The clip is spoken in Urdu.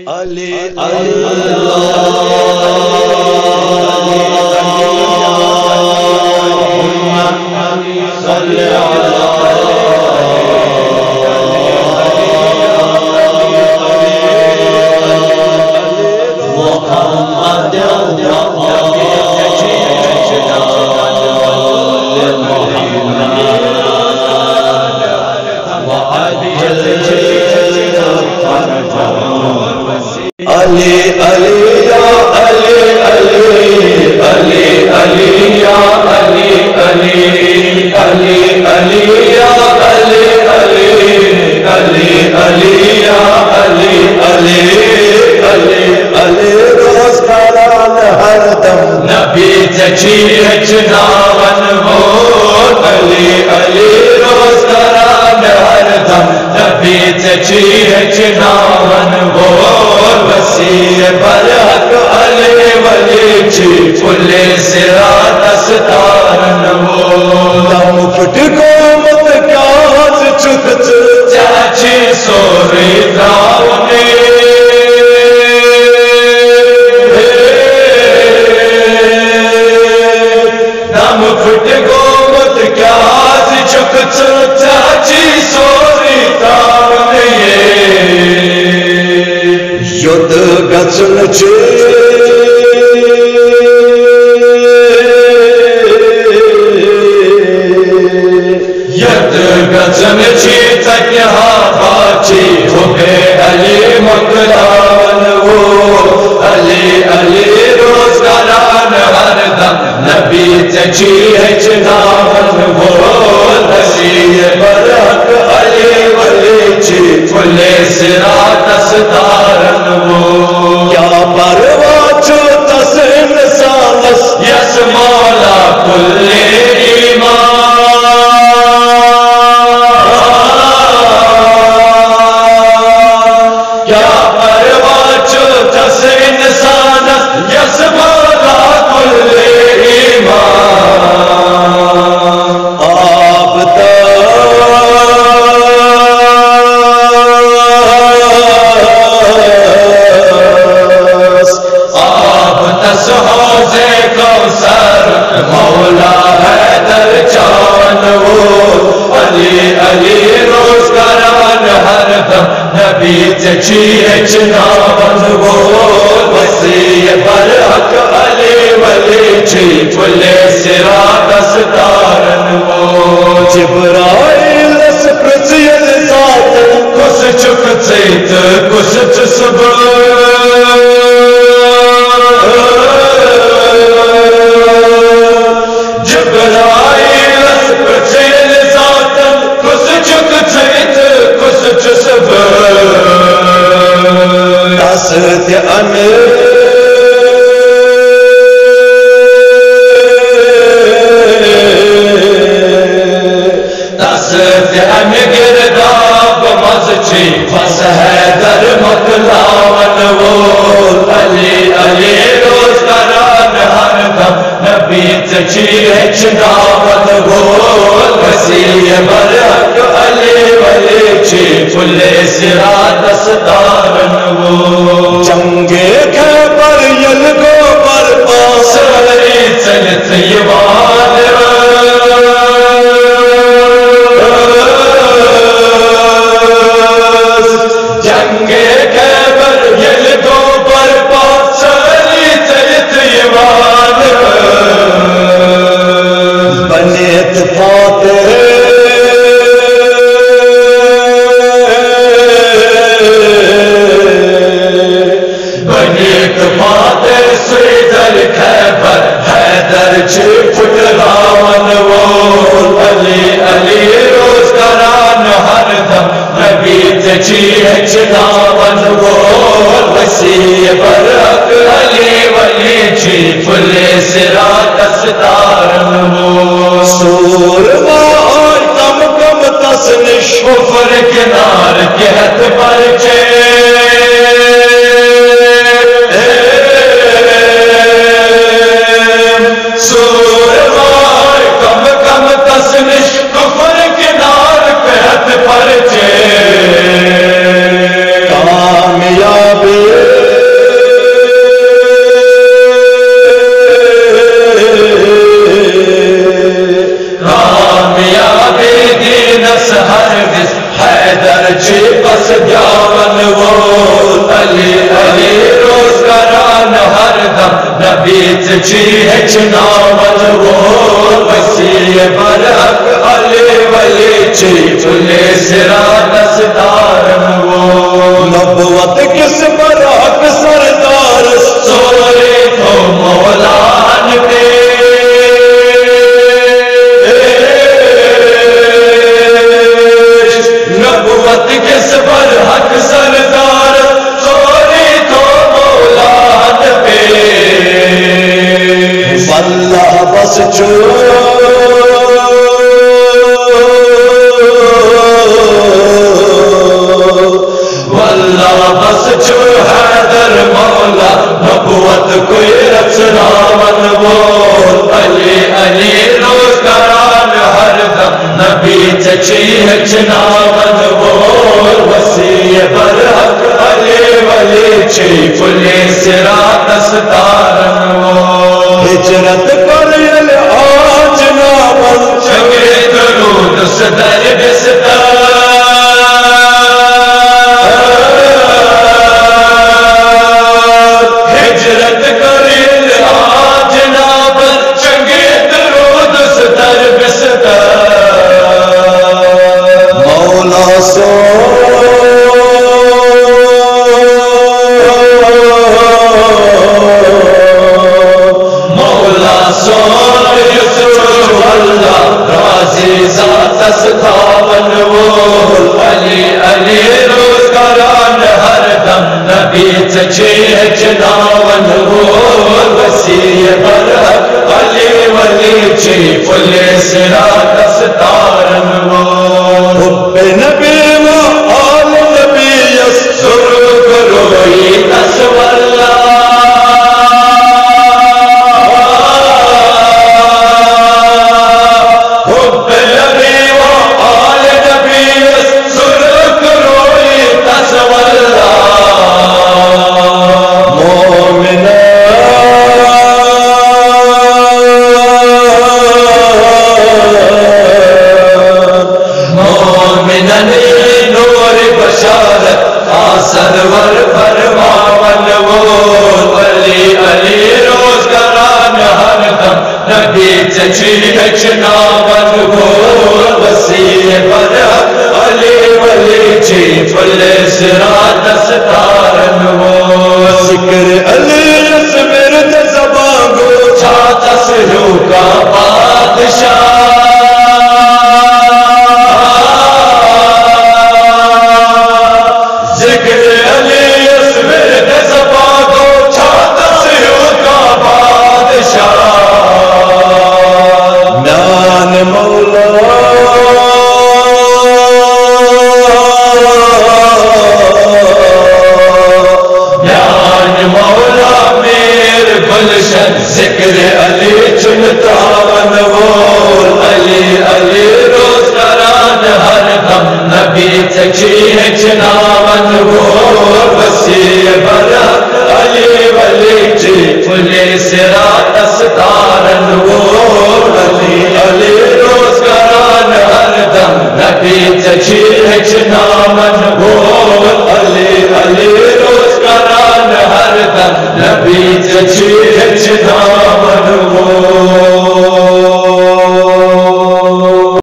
علی چی چناون وہ وسیع برحق علی ولی چی پلے سرا دستارن وہ نبوت کس برحق سردار سورے تو مولان پہ نبوت کس برحق سردار سورے تو مولان پہ واللہ بس واللہ بس حیدر مولا نبوت کوئی رچناون بول علی علی روز کران ہر دم نبی چچی چناون بول وسیع برحق علی ولی چی پلے سرا دستارن بول ہجرت کریل آج ناون چگے درود صدر بستر ہجرت کریل آج ناون چگے درود صدر بستر مولا سو دستاون بول علی علی روز کران ہر دم نبی چچے چناون بول وسیع برحق علی ولی چی پلے سرا دستارن بول حب نبی و آل نبی ضرور روئی تصور